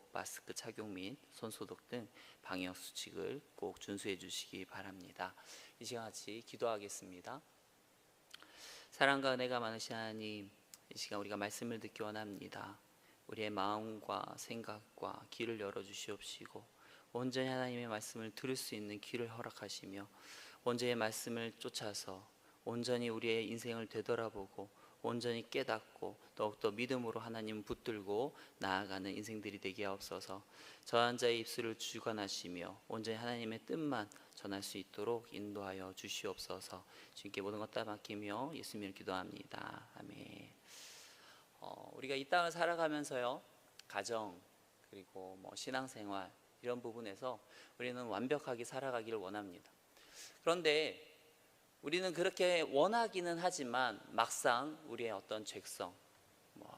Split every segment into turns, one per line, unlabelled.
꼭 마스크 착용 및 손소독 등 방역 수칙을 꼭 준수해 주시기 바랍니다. 이 시간 같이 기도하겠습니다. 사랑과 은혜가 많으신 하나님, 이 시간 우리가 말씀을 듣기 원합니다. 우리의 마음과 생각과 귀를 열어주시옵시고 온전히 하나님의 말씀을 들을 수 있는 귀를 허락하시며 온전히 말씀을 쫓아서 온전히 우리의 인생을 되돌아보고 온전히 깨닫고 더욱더 믿음으로 하나님 붙들고 나아가는 인생들이 되게 하옵소서. 저한 자의 입술을 주관하시며 온전히 하나님의 뜻만 전할 수 있도록 인도하여 주시옵소서. 주님께 모든 것 다 맡기며 예수님을 기도합니다. 아멘. 우리가 이 땅을 살아가면서요, 가정 그리고 신앙생활 이런 부분에서 우리는 완벽하게 살아가기를 원합니다. 그런데 우리는 그렇게 원하기는 하지만 막상 우리의 어떤 죄성,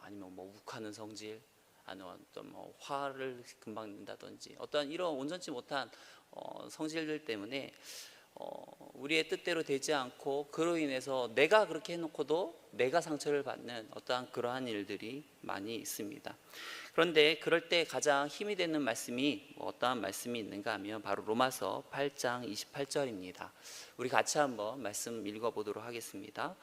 아니면 욱하는 성질, 아니면 어떤 화를 금방 낸다든지 어떤 이런 온전치 못한 성질들 때문에 우리의 뜻대로 되지 않고 그로 인해서 내가 그렇게 해놓고도 내가 상처를 받는 어떠한 그러한 일들이 많이 있습니다. 그런데 그럴 때 가장 힘이 되는 말씀이 어떠한 말씀이 있는가 하면 바로 로마서 8장 28절입니다. 우리 같이 한번 말씀 읽어보도록 하겠습니다.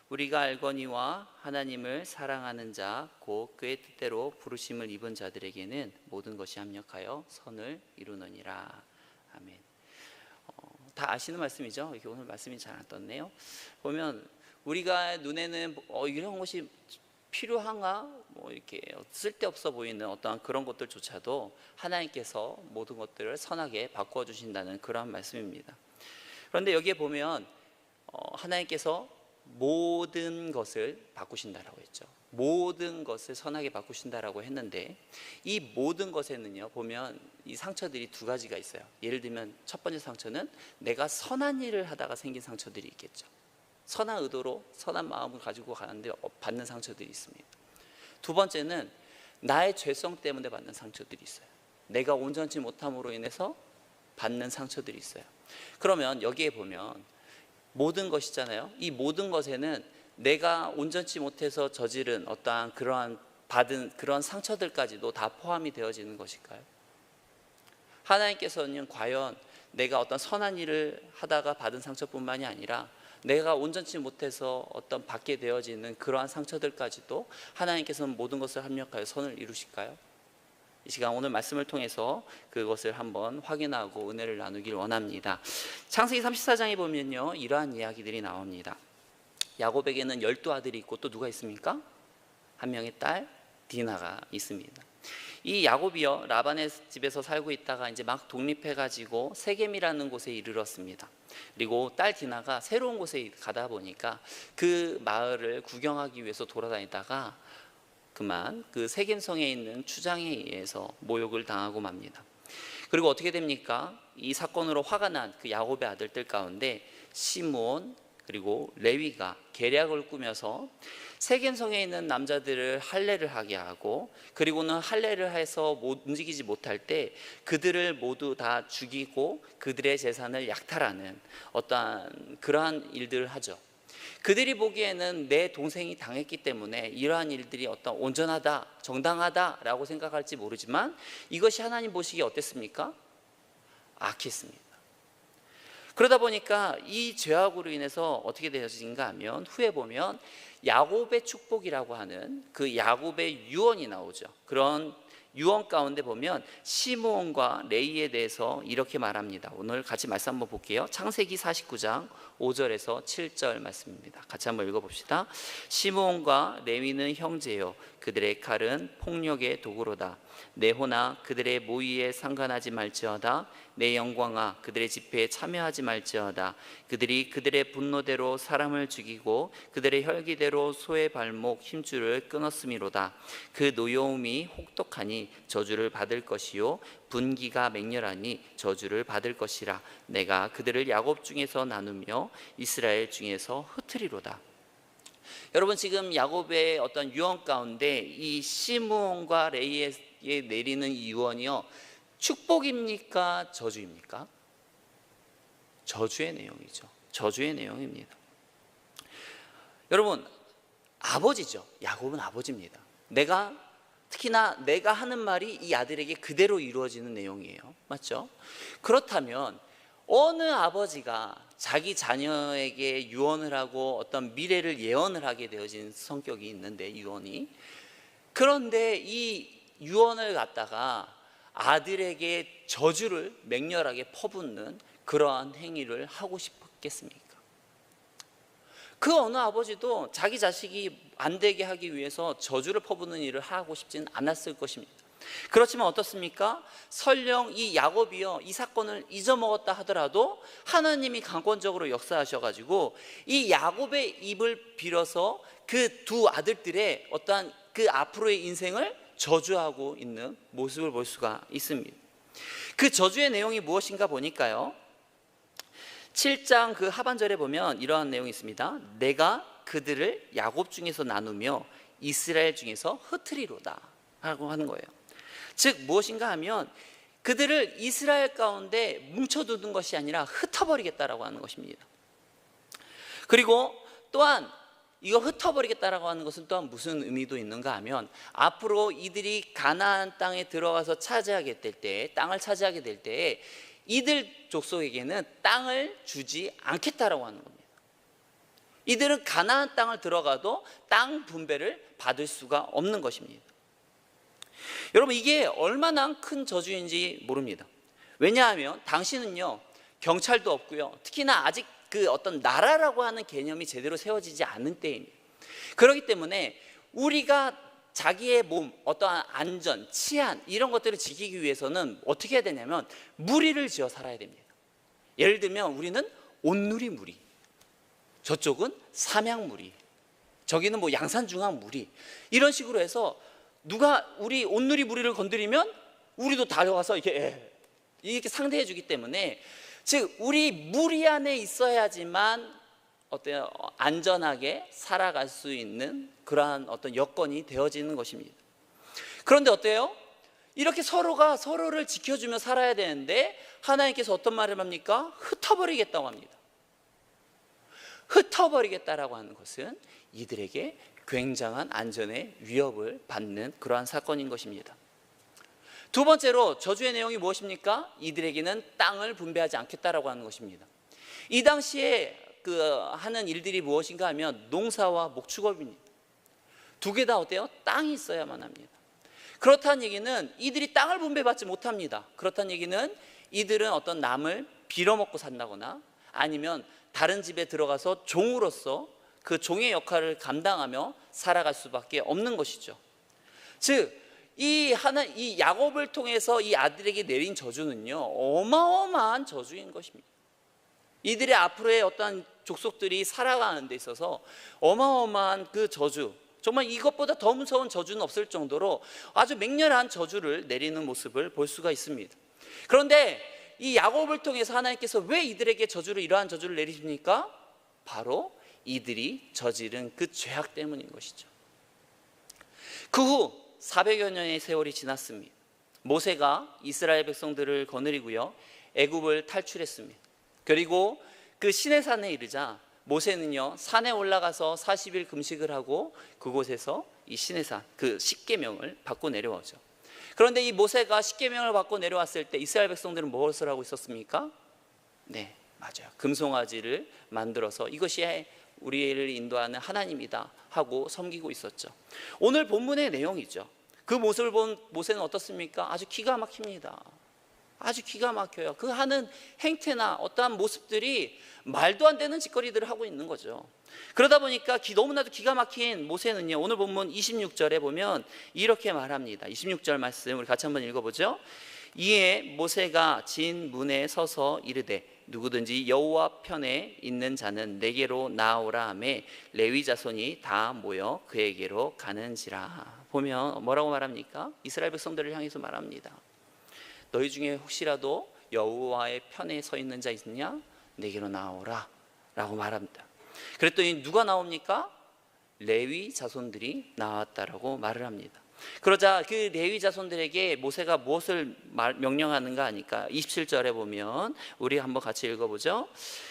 우리가 알거니와 하나님을 사랑하는 자 곧 그의 뜻대로 부르심을 입은 자들에게는 모든 것이 합력하여 선을 이루느니라. 아멘. 다 아시는 말씀이죠? 이렇게 오늘 말씀이 잘 안 떴네요. 보면 우리가 눈에는 이런 것이 필요한가? 이렇게 쓸데없어 보이는 어떠한 그런 것들조차도 하나님께서 모든 것들을 선하게 바꾸어 주신다는 그런 말씀입니다. 그런데 여기에 보면 하나님께서 모든 것을 바꾸신다라고 했죠. 모든 것을 선하게 바꾸신다라고 했는데 이 모든 것에는요, 보면 이 상처들이 두 가지가 있어요. 예를 들면 첫 번째 상처는 내가 선한 일을 하다가 생긴 상처들이 있겠죠. 선한 의도로 선한 마음을 가지고 가는데 받는 상처들이 있습니다. 두 번째는 나의 죄성 때문에 받는 상처들이 있어요. 내가 온전치 못함으로 인해서 받는 상처들이 있어요. 그러면 여기에 보면 모든 것이잖아요. 이 모든 것에는 내가 온전치 못해서 저지른 어떠한 그러한 받은 그런 상처들까지도 다 포함이 되어지는 것일까요? 하나님께서는 과연 내가 어떤 선한 일을 하다가 받은 상처뿐만이 아니라 내가 온전치 못해서 어떤 받게 되어지는 그러한 상처들까지도 하나님께서는 모든 것을 합력하여 선을 이루실까요? 이 시간 오늘 말씀을 통해서 그것을 한번 확인하고 은혜를 나누길 원합니다. 창세기 34장에 보면요, 이러한 이야기들이 나옵니다. 야곱에게는 12아들이 있고 또 누가 있습니까? 한 명의 딸 디나가 있습니다. 이 야곱이요, 라반의 집에서 살고 있다가 이제 막 독립해가지고 세겜이라는 곳에 이르렀습니다. 그리고 딸 디나가 새로운 곳에 가다 보니까 그 마을을 구경하기 위해서 돌아다니다가 그만 그 세겜성에 있는 추장에 의해서 모욕을 당하고 맙니다. 그리고 어떻게 됩니까? 이 사건으로 화가 난 그 야곱의 아들들 가운데 시므온 그리고 레위가 계략을 꾸며서 세겜성에 있는 남자들을 할례를 하게 하고, 그리고는 할례를 해서 움직이지 못할 때 그들을 모두 다 죽이고 그들의 재산을 약탈하는 어떠한 그러한 일들을 하죠. 그들이 보기에는 내 동생이 당했기 때문에 이러한 일들이 어떤 온전하다, 정당하다라고 생각할지 모르지만 이것이 하나님 보시기에 어땠습니까? 악했습니다. 그러다 보니까 이 죄악으로 인해서 어떻게 되어진가 하면 후에 보면 야곱의 축복이라고 하는 그 야곱의 유언이 나오죠. 그런 유언 가운데 보면 시므온과 레위에 대해서 이렇게 말합니다. 오늘 같이 말씀 한번 볼게요. 창세기 49장 5절에서 7절 말씀입니다. 같이 한번 읽어봅시다. 시므온과 레위는 형제요, 그들의 칼은 폭력의 도구로다. 내 호나 그들의 모의에 상관하지 말지어다. 내 영광아 그들의 집회에 참여하지 말지어다. 그들이 그들의 분노대로 사람을 죽이고 그들의 혈기대로 소의 발목 힘줄을 끊었음이로다. 그 노여움이 혹독하니 저주를 받을 것이요 분기가 맹렬하니 저주를 받을 것이라. 내가 그들을 야곱 중에서 나누며 이스라엘 중에서 흩으리로다. 여러분, 지금 야곱의 어떤 유언 가운데 이 시므온과 레위에 내리는 이 유언이요, 축복입니까? 저주입니까? 저주의 내용이죠. 저주의 내용입니다. 여러분, 아버지죠. 야곱은 아버지입니다. 내가 특히나 내가 하는 말이 이 아들에게 그대로 이루어지는 내용이에요. 맞죠? 그렇다면 어느 아버지가 자기 자녀에게 유언을 하고 어떤 미래를 예언을 하게 되어진 성격이 있는데, 유언이, 그런데 이 유언을 갖다가 아들에게 저주를 맹렬하게 퍼붓는 그러한 행위를 하고 싶었겠습니까? 그 어느 아버지도 자기 자식이 안 되게 하기 위해서 저주를 퍼붓는 일을 하고 싶지는 않았을 것입니다. 그렇지만 어떻습니까? 설령 이 야곱이요, 이 사건을 잊어먹었다 하더라도 하나님이 강권적으로 역사하셔가지고 이 야곱의 입을 빌어서 그 두 아들들의 어떠한 그 앞으로의 인생을 저주하고 있는 모습을 볼 수가 있습니다. 그 저주의 내용이 무엇인가 보니까요, 7장 그 하반절에 보면 이러한 내용이 있습니다. 내가 그들을 야곱 중에서 나누며 이스라엘 중에서 흩으리로다 라고 하는 거예요. 즉 무엇인가 하면 그들을 이스라엘 가운데 뭉쳐두는 것이 아니라 흩어버리겠다라고 하는 것입니다. 그리고 또한 이거 흩어버리겠다라고 하는 것은 또한 무슨 의미도 있는가 하면, 앞으로 이들이 가나안 땅에 들어가서 차지하게 될 때, 땅을 차지하게 될 때에 이들 족속에게는 땅을 주지 않겠다라고 하는 겁니다. 이들은 가나안 땅을 들어가도 땅 분배를 받을 수가 없는 것입니다. 여러분, 이게 얼마나 큰 저주인지 모릅니다. 왜냐하면 당시는요, 경찰도 없고요, 특히나 아직 그 어떤 나라라고 하는 개념이 제대로 세워지지 않은 때입니다. 그렇기 때문에 우리가 자기의 몸, 어떠한 안전, 치안 이런 것들을 지키기 위해서는 어떻게 해야 되냐면 무리를 지어 살아야 됩니다. 예를 들면 우리는 온누리 무리, 저쪽은 삼양 무리, 저기는 뭐 양산중앙 무리, 이런 식으로 해서 누가 우리 온누리 무리를 건드리면 우리도 달려가서 이렇게 상대해 주기 때문에, 즉 우리 무리 안에 있어야지만 어때요? 안전하게 살아갈 수 있는 그러한 어떤 여건이 되어지는 것입니다. 그런데 어때요? 이렇게 서로가 서로를 지켜주며 살아야 되는데 하나님께서 어떤 말을 합니까? 흩어버리겠다고 합니다. 흩어버리겠다라고 하는 것은 이들에게 굉장한 안전의 위협을 받는 그러한 사건인 것입니다. 두 번째로 저주의 내용이 무엇입니까? 이들에게는 땅을 분배하지 않겠다라고 하는 것입니다. 이 당시에 하는 일들이 무엇인가 하면 농사와 목축업입니다. 두 개 다 어때요? 땅이 있어야만 합니다. 그렇다는 얘기는 이들이 땅을 분배받지 못합니다. 그렇다는 얘기는 이들은 어떤 남을 빌어먹고 산다거나 아니면 다른 집에 들어가서 종으로서 그 종의 역할을 감당하며 살아갈 수밖에 없는 것이죠. 즉 이 야곱을 통해서 이 아들에게 내린 저주는요, 어마어마한 저주인 것입니다. 이들의 앞으로의 어떤 족속들이 살아가는 데 있어서 어마어마한 그 저주, 정말 이것보다 더 무서운 저주는 없을 정도로 아주 맹렬한 저주를 내리는 모습을 볼 수가 있습니다. 그런데 이 야곱을 통해서 하나님께서 왜 이들에게 이러한 저주를 내리십니까? 바로 이들이 저지른 그 죄악 때문인 것이죠. 그 후 400여 년의 세월이 지났습니다. 모세가 이스라엘 백성들을 거느리고요, 애굽을 탈출했습니다. 그리고 그 시내산에 이르자 모세는요, 산에 올라가서 40일 금식을 하고 그곳에서 이 시내산, 그 십계명을 받고 내려오죠. 그런데 이 모세가 십계명을 받고 내려왔을 때 이스라엘 백성들은 무엇을 하고 있었습니까? 네, 맞아요. 금송아지를 만들어서 이것이 우리를 인도하는 하나님이다 하고 섬기고 있었죠. 오늘 본문의 내용이죠. 그 모습을 본 모세는 어떻습니까? 아주 기가 막힙니다. 아주 기가 막혀요. 그 하는 행태나 어떠한 모습들이 말도 안 되는 짓거리들을 하고 있는 거죠. 그러다 보니까 너무나도 기가 막힌 모세는요, 오늘 본문 26절에 보면 이렇게 말합니다. 26절 말씀 우리 같이 한번 읽어보죠. 이에 모세가 진 문에 서서 이르되 누구든지 여호와 편에 있는 자는 내게로 나오라 하매 레위 자손이 다 모여 그에게로 가는지라. 보면 뭐라고 말합니까? 이스라엘 백성들을 향해서 말합니다. 너희 중에 혹시라도 여호와의 편에 서 있는 자 있느냐? 내게로 나오라 라고 말합니다. 그랬더니 누가 나옵니까? 레위 자손들이 나왔다라고 말을 합니다. 그러자 그 레위 자손들에게 모세가 무엇을 명령하는가 하니까 27절에 보면 우리 한번 같이 읽어보죠.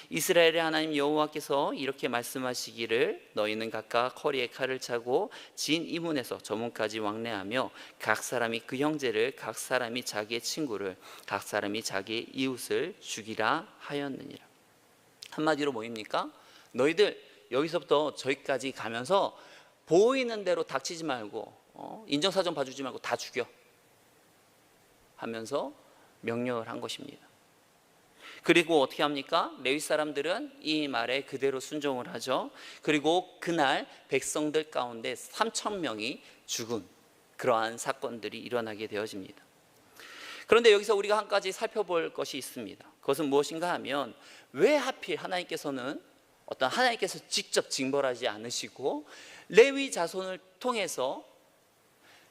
이스라엘의 하나님 여호와께서 이렇게 말씀하시기를 너희는 각각 허리에 칼을 차고 진 이문에서 저문까지 왕래하며 각 사람이 그 형제를, 각 사람이 자기의 친구를, 각 사람이 자기의 이웃을 죽이라 하였느니라. 한마디로 뭐입니까? 너희들 여기서부터 저기까지 가면서 보이는 대로 닥치지 말고 인정사정 봐주지 말고 다 죽여 하면서 명령을 한 것입니다. 그리고 어떻게 합니까? 레위 사람들은 이 말에 그대로 순종을 하죠. 그리고 그날 백성들 가운데 3,000명이 죽은 그러한 사건들이 일어나게 되어집니다. 그런데 여기서 우리가 한 가지 살펴볼 것이 있습니다. 그것은 무엇인가 하면 왜 하필 하나님께서는 하나님께서 직접 징벌하지 않으시고 레위 자손을 통해서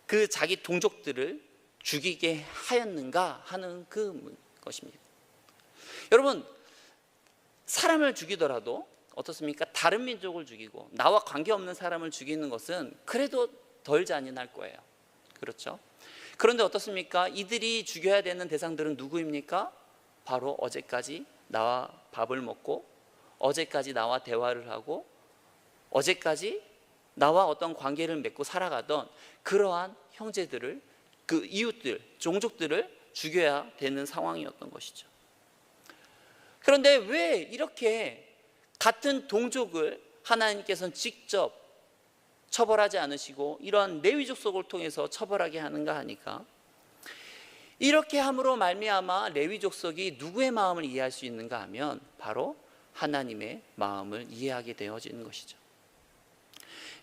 그 자기 동족들을 죽이게 하였는가 하는 것입니다. 여러분, 사람을 죽이더라도 어떻습니까? 다른 민족을 죽이고 나와 관계없는 사람을 죽이는 것은 그래도 덜 잔인할 거예요. 그렇죠? 그런데 어떻습니까? 이들이 죽여야 되는 대상들은 누구입니까? 바로 어제까지 나와 밥을 먹고 어제까지 나와 대화를 하고 어제까지 나와 어떤 관계를 맺고 살아가던 그러한 형제들을, 그 이웃들, 종족들을 죽여야 되는 상황이었던 것이죠. 그런데 왜 이렇게 같은 동족을 하나님께서는 직접 처벌하지 않으시고 이러한 레위 족속을 통해서 처벌하게 하는가 하니까, 이렇게 함으로 말미암아 레위 족속이 누구의 마음을 이해할 수 있는가 하면 바로 하나님의 마음을 이해하게 되어지는 것이죠.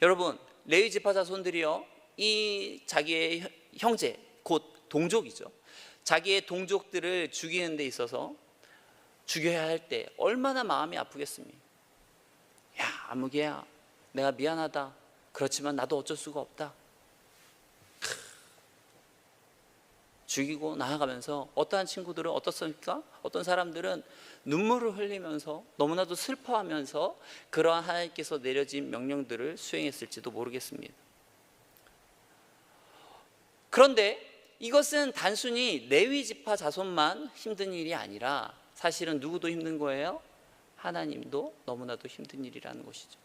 여러분, 레위 지파 자손들이요, 이 자기의 형제, 곧 동족이죠, 자기의 동족들을 죽이는 데 있어서 죽여야 할 때 얼마나 마음이 아프겠습니까? 야, 아무개야, 내가 미안하다. 그렇지만 나도 어쩔 수가 없다. 죽이고 나아가면서 어떠한 친구들은 어떻습니까? 어떤 사람들은 눈물을 흘리면서 너무나도 슬퍼하면서 그러한 하나님께서 내려진 명령들을 수행했을지도 모르겠습니다. 그런데 이것은 단순히 레위 지파 자손만 힘든 일이 아니라 사실은 누구도 힘든 거예요? 하나님도 너무나도 힘든 일이라는 것이죠.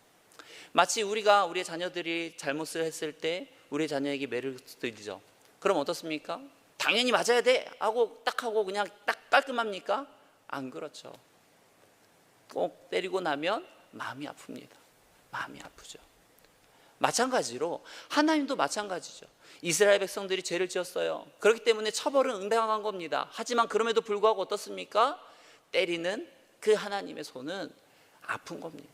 마치 우리가 우리의 자녀들이 잘못을 했을 때 우리 자녀에게 매를 들이죠. 그럼 어떻습니까? 당연히 맞아야 돼 하고 딱 하고 그냥 딱 깔끔합니까? 안 그렇죠. 꼭 때리고 나면 마음이 아픕니다. 마음이 아프죠. 마찬가지로 하나님도 마찬가지죠. 이스라엘 백성들이 죄를 지었어요. 그렇기 때문에 처벌은 응당한 겁니다. 하지만 그럼에도 불구하고 어떻습니까? 때리는 그 하나님의 손은 아픈 겁니다.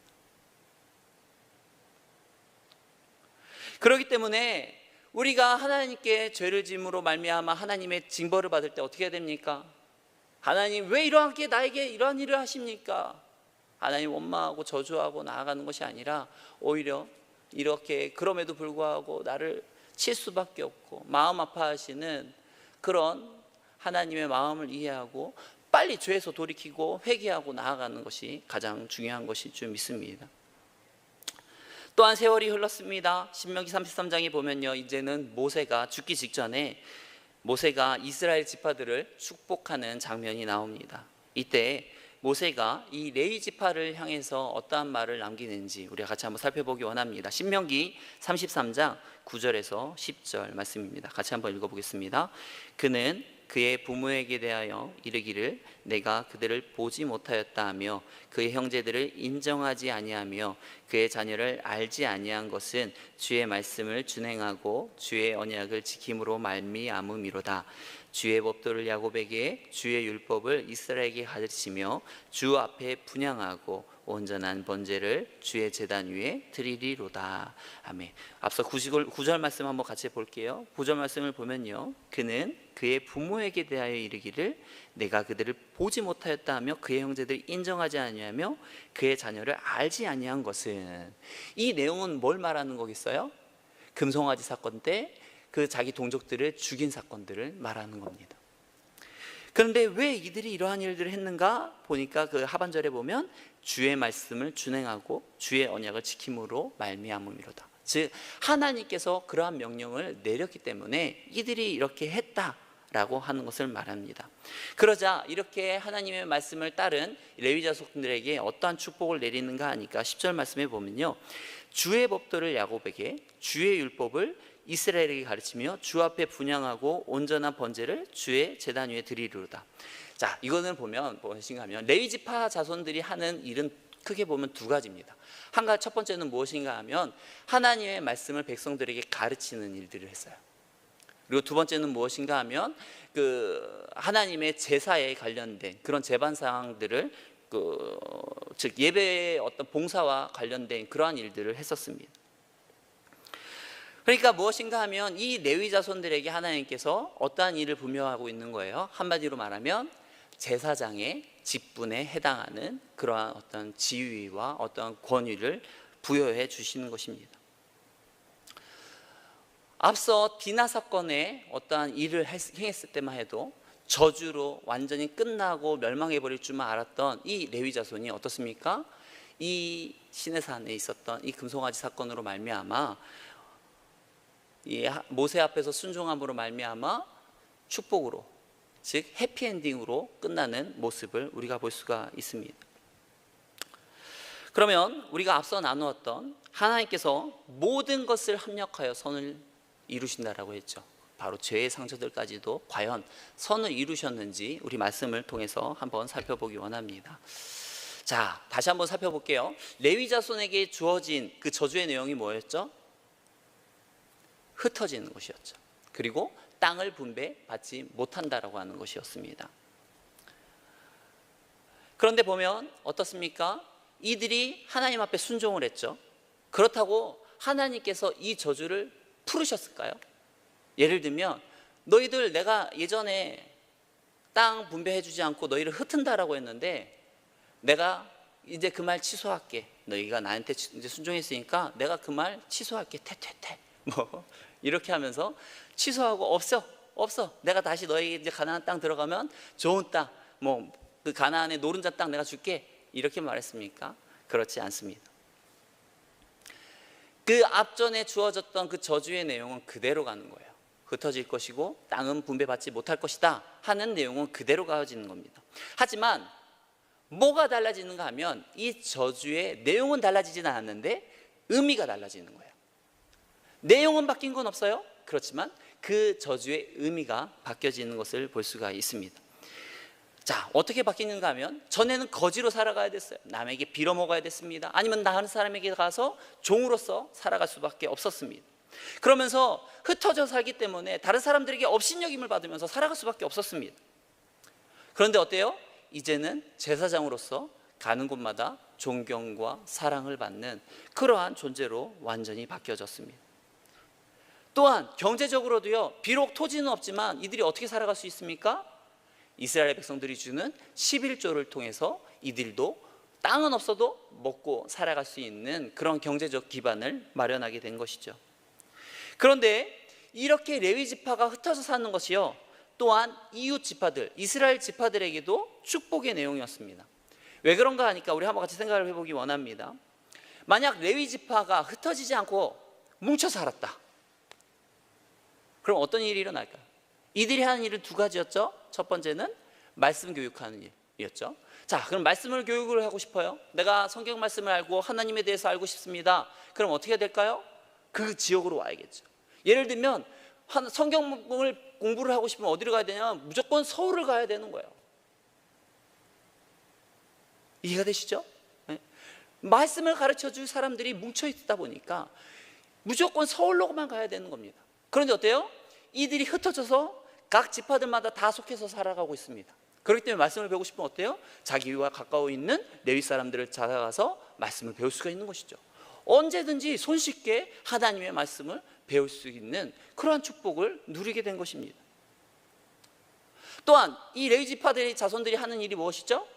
그렇기 때문에 우리가 하나님께 죄를 짐으로 말미암아 하나님의 징벌을 받을 때 어떻게 해야 됩니까? 하나님 왜 이러하게 나에게 이러한 일을 하십니까? 하나님 원망하고 저주하고 나아가는 것이 아니라 오히려 이렇게 그럼에도 불구하고 나를 칠 수밖에 없고 마음 아파하시는 그런 하나님의 마음을 이해하고 빨리 죄에서 돌이키고 회개하고 나아가는 것이 가장 중요한 것일 줄 믿습니다. 또한 세월이 흘렀습니다. 신명기 33장에 보면요, 이제는 모세가 죽기 직전에 모세가 이스라엘 지파들을 축복하는 장면이 나옵니다. 이때 모세가 이 레위 지파를 향해서 어떠한 말을 남기는지 우리가 같이 한번 살펴보기 원합니다. 신명기 33장 9절에서 10절 말씀입니다. 같이 한번 읽어보겠습니다. 그는 그의 부모에게 대하여 이르기를 내가 그들을 보지 못하였다 하며 그의 형제들을 인정하지 아니하며 그의 자녀를 알지 아니한 것은 주의 말씀을 준행하고 주의 언약을 지킴으로 말미암음이로다. 주의 법도를 야곱에게 주의 율법을 이스라엘에게 가르치며 주 앞에 분향하고 온전한 번제를 주의 제단 위에 드리리로다. 아멘. 앞서 9절 말씀 한번 같이 볼게요. 9절 말씀을 보면요, 그는 그의 부모에게 대하여 이르기를 내가 그들을 보지 못하였다 하며 그의 형제들을 인정하지 아니하며 그의 자녀를 알지 아니한 것은, 이 내용은 뭘 말하는 거겠어요? 금송아지 사건 때 그 자기 동족들을 죽인 사건들을 말하는 겁니다. 그런데 왜 이들이 이러한 일들을 했는가 보니까 그 하반절에 보면 주의 말씀을 준행하고 주의 언약을 지킴으로 말미암음이로다. 즉 하나님께서 그러한 명령을 내렸기 때문에 이들이 이렇게 했다라고 하는 것을 말합니다. 그러자 이렇게 하나님의 말씀을 따른 레위 자손들에게 어떠한 축복을 내리는가 하니까 10절 말씀에 보면요, 주의 법도를 야곱에게, 주의 율법을 이스라엘에게 가르치며 주 앞에 분향하고 온전한 번제를 주의 제단 위에 드리리로다. 자, 이거는 보면 무엇인가 하면 레위 지파 자손들이 하는 일은 크게 보면 두 가지입니다. 첫 번째는 무엇인가 하면 하나님의 말씀을 백성들에게 가르치는 일들을 했어요. 그리고 두 번째는 무엇인가 하면 그 하나님의 제사에 관련된 그런 제반 사항들을 즉 예배의 어떤 봉사와 관련된 그러한 일들을 했었습니다. 그러니까 무엇인가 하면 이 레위 자손들에게 하나님께서 어떠한 일을 분명하고 있는 거예요. 한마디로 말하면 제사장의 직분에 해당하는 그러한 어떤 지위와 어떠한 권위를 부여해 주시는 것입니다. 앞서 디나 사건에 어떠한 일을 행했을 때만 해도 저주로 완전히 끝나고 멸망해 버릴 줄만 알았던 이 레위 자손이 어떻습니까? 이 시내산에 있었던 이 금송아지 사건으로 말미암아 이 모세 앞에서 순종함으로 말미암아 축복으로, 즉 해피엔딩으로 끝나는 모습을 우리가 볼 수가 있습니다. 그러면 우리가 앞서 나누었던 하나님께서 모든 것을 합력하여 선을 이루신다라고 했죠. 바로 죄의 상처들까지도 과연 선을 이루셨는지 우리 말씀을 통해서 한번 살펴보기 원합니다. 자, 다시 한번 살펴볼게요. 레위 자손에게 주어진 그 저주의 내용이 뭐였죠? 흩어지는 것이었죠. 그리고 땅을 분배받지 못한다라고 하는 것이었습니다. 그런데 보면 어떻습니까? 이들이 하나님 앞에 순종을 했죠. 그렇다고 하나님께서 이 저주를 풀으셨을까요? 예를 들면 너희들 내가 예전에 땅 분배해주지 않고 너희를 흩은다라고 했는데 내가 이제 그 말 취소할게. 너희가 나한테 이제 순종했으니까 내가 그 말 취소할게. 퇴퇴퇴. 뭐 이렇게 하면서 취소하고 없어. 내가 다시 너희 이제 가나안 땅 들어가면 좋은 땅, 뭐 그 가나안의 노른자 땅 내가 줄게. 이렇게 말했습니까? 그렇지 않습니다. 그 앞전에 주어졌던 그 저주의 내용은 그대로 가는 거예요. 흩어질 것이고 땅은 분배받지 못할 것이다 하는 내용은 그대로 가지는 겁니다. 하지만 뭐가 달라지는가 하면 이 저주의 내용은 달라지진 않았는데 의미가 달라지는 거예요. 내용은 바뀐 건 없어요. 그렇지만 그 저주의 의미가 바뀌어지는 것을 볼 수가 있습니다. 자, 어떻게 바뀌는가 하면 전에는 거지로 살아가야 됐어요. 남에게 빌어먹어야 됐습니다. 아니면 다른 사람에게 가서 종으로서 살아갈 수밖에 없었습니다. 그러면서 흩어져 살기 때문에 다른 사람들에게 업신여김을 받으면서 살아갈 수밖에 없었습니다. 그런데 어때요? 이제는 제사장으로서 가는 곳마다 존경과 사랑을 받는 그러한 존재로 완전히 바뀌어졌습니다. 또한 경제적으로도요, 비록 토지는 없지만 이들이 어떻게 살아갈 수 있습니까? 이스라엘 백성들이 주는 11조를 통해서 이들도 땅은 없어도 먹고 살아갈 수 있는 그런 경제적 기반을 마련하게 된 것이죠. 그런데 이렇게 레위 지파가 흩어져 사는 것이요, 또한 이웃 지파들, 이스라엘 지파들에게도 축복의 내용이었습니다. 왜 그런가 하니까 우리 한번 같이 생각을 해보기 원합니다. 만약 레위 지파가 흩어지지 않고 뭉쳐 살았다, 그럼 어떤 일이 일어날까요? 이들이 하는 일은 두 가지였죠. 첫 번째는 말씀 교육하는 일이었죠. 자, 그럼 말씀을 교육을 하고 싶어요. 내가 성경 말씀을 알고 하나님에 대해서 알고 싶습니다. 그럼 어떻게 해야 될까요? 그 지역으로 와야겠죠. 예를 들면 성경을 공부를 하고 싶으면 어디로 가야 되냐? 무조건 서울을 가야 되는 거예요. 이해가 되시죠? 네? 말씀을 가르쳐 줄 사람들이 뭉쳐 있다 보니까 무조건 서울로만 가야 되는 겁니다. 그런데 어때요? 이들이 흩어져서 각 지파들마다 다 속해서 살아가고 있습니다. 그렇기 때문에 말씀을 배우고 싶으면 어때요? 자기와 가까워 있는 레위 사람들을 찾아가서 말씀을 배울 수가 있는 것이죠. 언제든지 손쉽게 하나님의 말씀을 배울 수 있는 그러한 축복을 누리게 된 것입니다. 또한 이 레위 지파들의 자손들이 하는 일이 무엇이죠?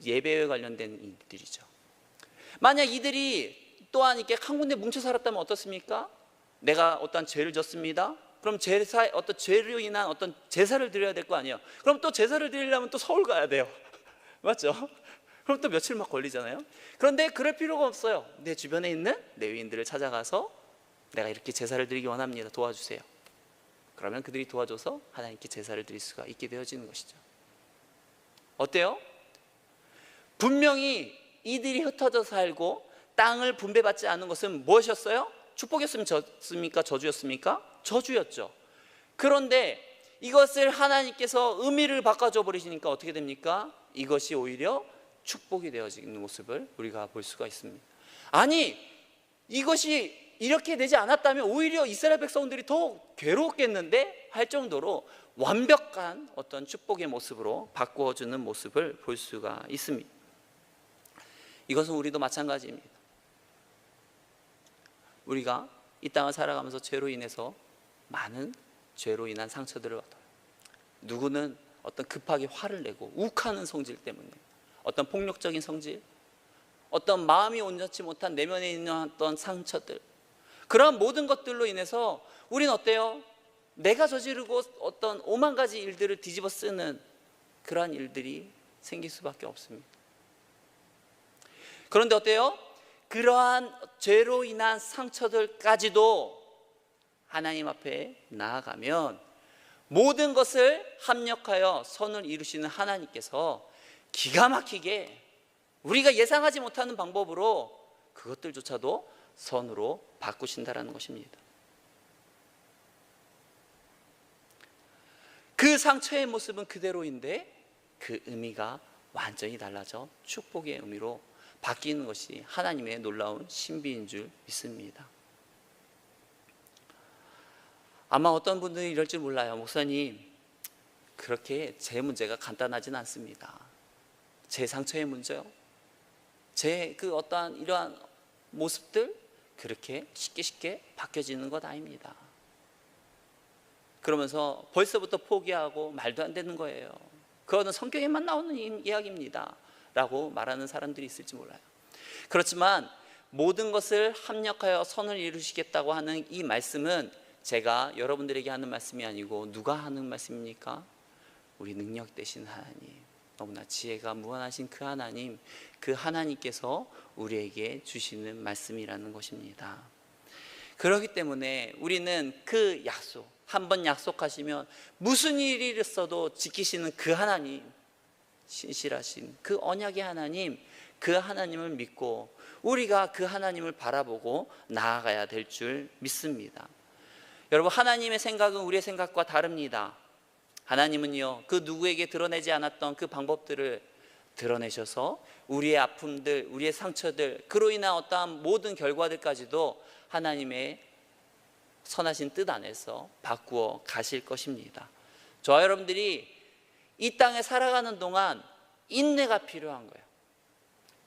예배에 관련된 일들이죠. 만약 이들이 또한 이렇게 한 군데 뭉쳐 살았다면 어떻습니까? 내가 어떤 죄를 졌습니다. 그럼 어떤 죄로 인한 어떤 제사를 드려야 될 거 아니에요. 그럼 또 제사를 드리려면 또 서울 가야 돼요. 맞죠? 그럼 또 며칠 막 걸리잖아요. 그런데 그럴 필요가 없어요. 내 주변에 있는 레위인들을 찾아가서 내가 이렇게 제사를 드리기 원합니다. 도와주세요. 그러면 그들이 도와줘서 하나님께 제사를 드릴 수가 있게 되어지는 것이죠. 어때요? 분명히 이들이 흩어져 살고 땅을 분배받지 않은 것은 무엇이었어요? 축복이었습니까? 저주였습니까? 저주였죠. 그런데 이것을 하나님께서 의미를 바꿔줘 버리시니까 어떻게 됩니까? 이것이 오히려 축복이 되어지는 모습을 우리가 볼 수가 있습니다. 아니, 이것이 이렇게 되지 않았다면 오히려 이스라엘 백성들이 더 괴로웠겠는데 할 정도로 완벽한 어떤 축복의 모습으로 바꾸어주는 모습을 볼 수가 있습니다. 이것은 우리도 마찬가지입니다. 우리가 이 땅을 살아가면서 죄로 인해서 많은 죄로 인한 상처들을 받아요. 누구는 어떤 급하게 화를 내고 욱하는 성질 때문에, 어떤 폭력적인 성질, 어떤 마음이 온전치 못한 내면에 있는 어떤 상처들, 그런 모든 것들로 인해서 우리는 어때요? 내가 저지르고 어떤 오만 가지 일들을 뒤집어 쓰는 그러한 일들이 생길 수밖에 없습니다. 그런데 어때요? 그러한 죄로 인한 상처들까지도 하나님 앞에 나아가면 모든 것을 합력하여 선을 이루시는 하나님께서 기가 막히게 우리가 예상하지 못하는 방법으로 그것들조차도 선으로 바꾸신다라는 것입니다. 그 상처의 모습은 그대로인데 그 의미가 완전히 달라져 축복의 의미로 바뀌는 것이 하나님의 놀라운 신비인 줄 믿습니다. 아마 어떤 분들이 이럴 줄 몰라요. 목사님, 그렇게 제 문제가 간단하진 않습니다. 제 상처의 문제요, 제 그 어떠한 이러한 모습들 그렇게 쉽게 바뀌어지는 것 아닙니다. 그러면서 벌써부터 포기하고 말도 안 되는 거예요. 그거는 성경에만 나오는 이야기입니다 라고 말하는 사람들이 있을지 몰라요. 그렇지만 모든 것을 합력하여 선을 이루시겠다고 하는 이 말씀은 제가 여러분들에게 하는 말씀이 아니고 누가 하는 말씀입니까? 우리 능력 되신 하나님, 너무나 지혜가 무한하신 그 하나님, 그 하나님께서 우리에게 주시는 말씀이라는 것입니다. 그렇기 때문에 우리는 그 약속, 한번 약속하시면 무슨 일이 있어도 지키시는 그 하나님, 신실하신 그 언약의 하나님, 그 하나님을 믿고 우리가 그 하나님을 바라보고 나아가야 될 줄 믿습니다. 여러분, 하나님의 생각은 우리의 생각과 다릅니다. 하나님은요, 그 누구에게 드러내지 않았던 그 방법들을 드러내셔서 우리의 아픔들, 우리의 상처들, 그로 인한 어떠한 모든 결과들까지도 하나님의 선하신 뜻 안에서 바꾸어 가실 것입니다. 저와 여러분들이 이 땅에 살아가는 동안 인내가 필요한 거예요.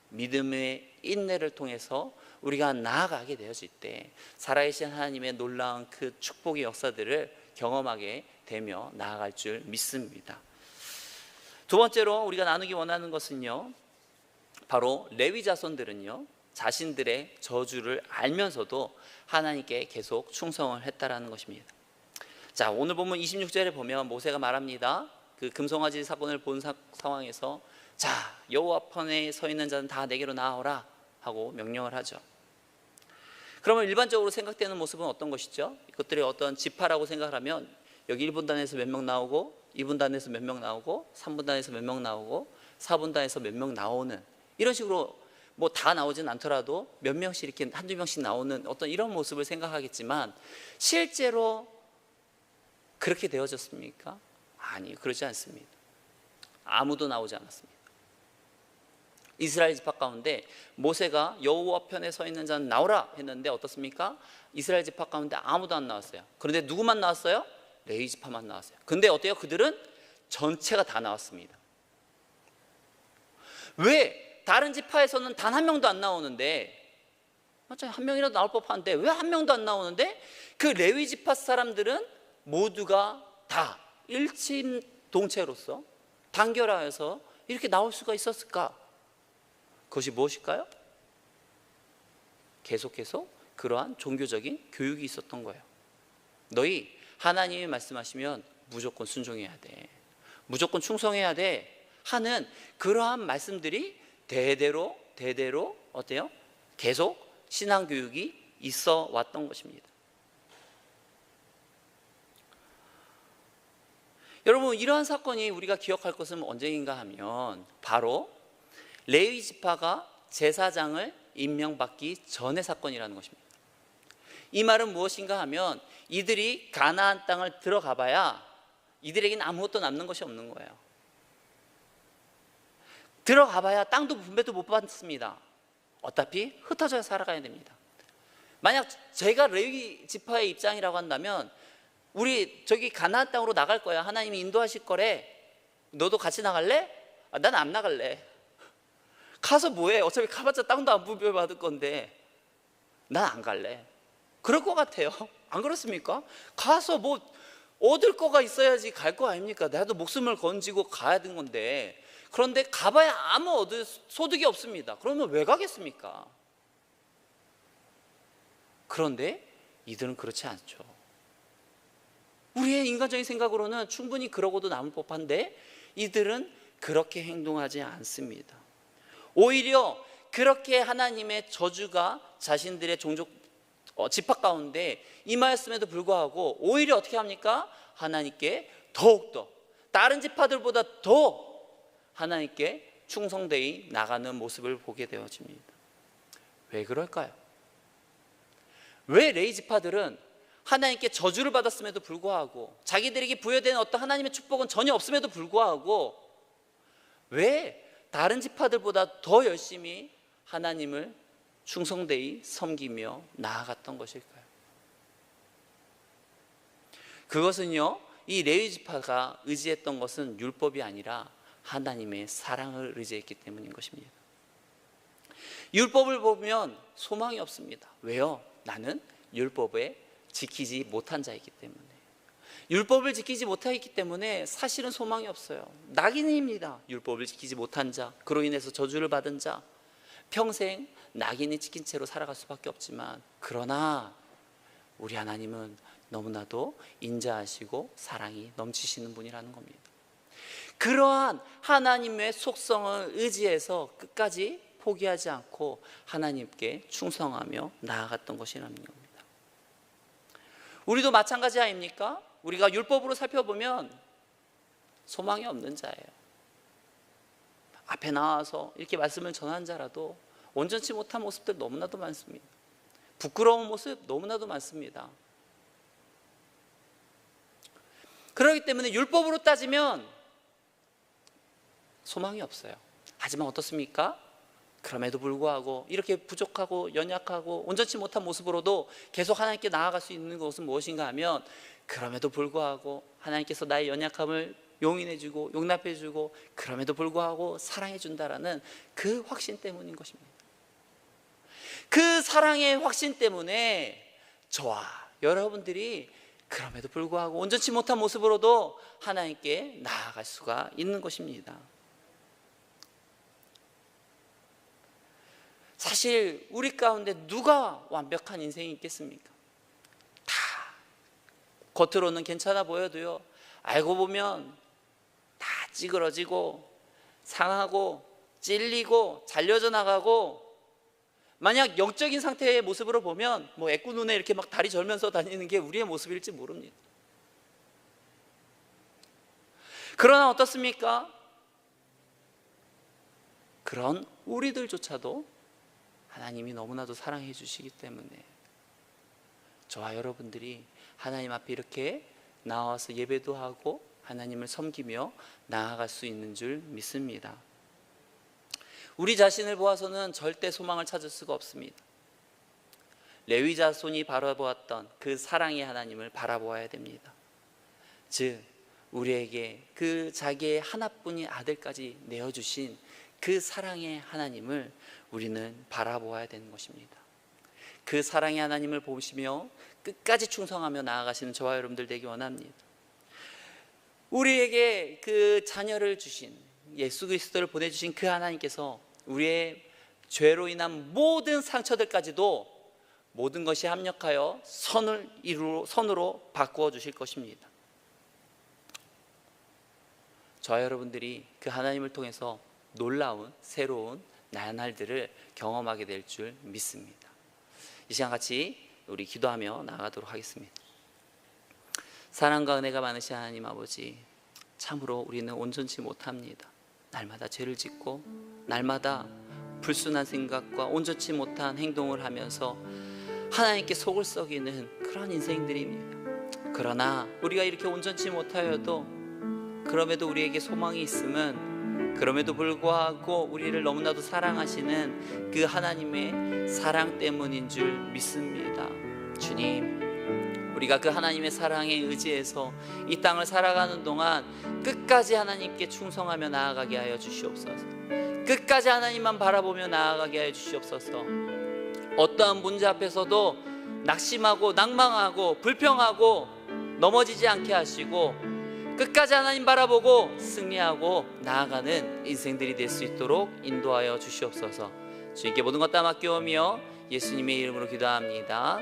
믿음의 인내를 통해서 우리가 나아가게 되어질 때 살아계신 하나님의 놀라운 그 축복의 역사들을 경험하게 되며 나아갈 줄 믿습니다. 두 번째로 우리가 나누기 원하는 것은요, 바로 레위 자손들은요, 자신들의 저주를 알면서도 하나님께 계속 충성을 했다라는 것입니다. 자, 오늘 보면 26절에 보면 모세가 말합니다. 그 금송아지 사건을 본 상황에서 자, 여호와 편에 서 있는 자는 다 내게로 나아오라 하고 명령을 하죠. 그러면 일반적으로 생각되는 모습은 어떤 것이죠? 이것들이 어떤 지파라고 생각을 하면 여기 1분단에서 몇 명 나오고 2분단에서 몇 명 나오고 3분단에서 몇 명 나오고 4분단에서 몇 명 나오는, 이런 식으로 뭐 다 나오진 않더라도 몇 명씩 이렇게 한두 명씩 나오는 어떤 이런 모습을 생각하겠지만 실제로 그렇게 되어졌습니까? 아니, 그렇지 않습니다. 아무도 나오지 않았습니다. 이스라엘 지파 가운데 모세가 여호와 편에 서 있는 자는 나오라 했는데 어떻습니까? 이스라엘 지파 가운데 아무도 안 나왔어요. 그런데 누구만 나왔어요? 레위 지파만 나왔어요. 근데 어때요? 그들은 전체가 다 나왔습니다. 왜? 다른 지파에서는 단 한 명도 안 나오는데, 한 명이라도 나올 법한데 왜 한 명도 안 나오는데 그 레위 지파 사람들은 모두가 다 일심동체로서 단결하여서 이렇게 나올 수가 있었을까? 그것이 무엇일까요? 계속해서 그러한 종교적인 교육이 있었던 거예요. 너희 하나님이 말씀하시면 무조건 순종해야 돼, 무조건 충성해야 돼 하는 그러한 말씀들이 대대로 어때요? 계속 신앙교육이 있어 왔던 것입니다. 여러분, 이러한 사건이 우리가 기억할 것은 언제인가 하면 바로 레위 지파가 제사장을 임명받기 전의 사건이라는 것입니다. 이 말은 무엇인가 하면 이들이 가나안 땅을 들어가 봐야 이들에게는 아무것도 남는 것이 없는 거예요. 들어가 봐야 땅도 분배도 못 받습니다. 어차피 흩어져 살아가야 됩니다. 만약 제가 레위 지파의 입장이라고 한다면 우리 저기 가나안 땅으로 나갈 거야. 하나님이 인도하실 거래. 너도 같이 나갈래? 난 안 나갈래. 가서 뭐해? 어차피 가봤자 땅도 안 분배받을 건데 난 안 갈래. 그럴 것 같아요. 안 그렇습니까? 가서 뭐 얻을 거가 있어야지 갈 거 아닙니까? 나도 목숨을 건지고 가야 되는 건데, 그런데 가봐야 아무 얻을 소득이 없습니다. 그러면 왜 가겠습니까? 그런데 이들은 그렇지 않죠. 우리의 인간적인 생각으로는 충분히 그러고도 남을 법한데 이들은 그렇게 행동하지 않습니다. 오히려 그렇게 하나님의 저주가 자신들의 종족 지파 가운데 임하였음에도 불구하고 오히려 어떻게 합니까? 하나님께 더욱더 다른 지파들보다 더 하나님께 충성되이 나가는 모습을 보게 되어집니다. 왜 그럴까요? 왜 레위 지파들은 하나님께 저주를 받았음에도 불구하고 자기들에게 부여된 어떤 하나님의 축복은 전혀 없음에도 불구하고 왜 다른 지파들보다 더 열심히 하나님을 충성되이 섬기며 나아갔던 것일까요? 그것은요, 이 레위 지파가 의지했던 것은 율법이 아니라 하나님의 사랑을 의지했기 때문인 것입니다. 율법을 보면 소망이 없습니다. 왜요? 나는 율법에 지키지 못한 자이기 때문에. 율법을 지키지 못하기 때문에 사실은 소망이 없어요. 낙인입니다. 율법을 지키지 못한 자, 그로 인해서 저주를 받은 자, 평생 낙인이 찍힌 채로 살아갈 수밖에 없지만, 그러나 우리 하나님은 너무나도 인자하시고 사랑이 넘치시는 분이라는 겁니다. 그러한 하나님의 속성을 의지해서 끝까지 포기하지 않고 하나님께 충성하며 나아갔던 것이라는 겁니다. 우리도 마찬가지 아닙니까? 우리가 율법으로 살펴보면 소망이 없는 자예요. 앞에 나와서 이렇게 말씀을 전한 자라도 온전치 못한 모습들 너무나도 많습니다. 부끄러운 모습 너무나도 많습니다. 그렇기 때문에 율법으로 따지면 소망이 없어요. 하지만 어떻습니까? 그럼에도 불구하고 이렇게 부족하고 연약하고 온전치 못한 모습으로도 계속 하나님께 나아갈 수 있는 것은 무엇인가 하면, 그럼에도 불구하고 하나님께서 나의 연약함을 용인해주고 용납해주고 그럼에도 불구하고 사랑해준다라는 그 확신 때문인 것입니다. 그 사랑의 확신 때문에 저와 여러분들이 그럼에도 불구하고 온전치 못한 모습으로도 하나님께 나아갈 수가 있는 것입니다. 사실 우리 가운데 누가 완벽한 인생이 있겠습니까? 다 겉으로는 괜찮아 보여도요, 알고 보면 다 찌그러지고 상하고 찔리고 잘려져 나가고, 만약 영적인 상태의 모습으로 보면 뭐 애꾸 눈에 이렇게 막 다리 절면서 다니는 게 우리의 모습일지 모릅니다. 그러나 어떻습니까? 그런 우리들조차도 하나님이 너무나도 사랑해 주시기 때문에 저와 여러분들이 하나님 앞에 이렇게 나와서 예배도 하고 하나님을 섬기며 나아갈 수 있는 줄 믿습니다. 우리 자신을 보아서는 절대 소망을 찾을 수가 없습니다. 레위 자손이 바라보았던 그 사랑의 하나님을 바라보아야 됩니다. 즉 우리에게 그 자기의 하나뿐인 아들까지 내어주신 그 사랑의 하나님을 우리는 바라보아야 되는 것입니다. 그 사랑의 하나님을 보시며 끝까지 충성하며 나아가시는 저와 여러분들 되기 원합니다. 우리에게 그 자녀를 주신, 예수 그리스도를 보내주신 그 하나님께서 우리의 죄로 인한 모든 상처들까지도 모든 것이 합력하여 선으로 바꾸어 주실 것입니다. 저와 여러분들이 그 하나님을 통해서 놀라운 새로운 나날들을 경험하게 될 줄 믿습니다. 이 시간 같이 우리 기도하며 나아가도록 하겠습니다. 사랑과 은혜가 많으신 하나님 아버지, 참으로 우리는 온전치 못합니다. 날마다 죄를 짓고 날마다 불순한 생각과 온전치 못한 행동을 하면서 하나님께 속을 썩이는 그런 인생들입니다. 그러나 우리가 이렇게 온전치 못하여도 그럼에도 우리에게 소망이 있음은 그럼에도 불구하고 우리를 너무나도 사랑하시는 그 하나님의 사랑 때문인 줄 믿습니다. 주님, 우리가 그 하나님의 사랑에 의지해서 이 땅을 살아가는 동안 끝까지 하나님께 충성하며 나아가게 하여 주시옵소서. 끝까지 하나님만 바라보며 나아가게 하여 주시옵소서. 어떠한 문제 앞에서도 낙심하고 낭망하고 불평하고 넘어지지 않게 하시고 끝까지 하나님 바라보고 승리하고 나아가는 인생들이 될 수 있도록 인도하여 주시옵소서. 주님께 모든 것 다 맡겨오며 예수님의 이름으로 기도합니다.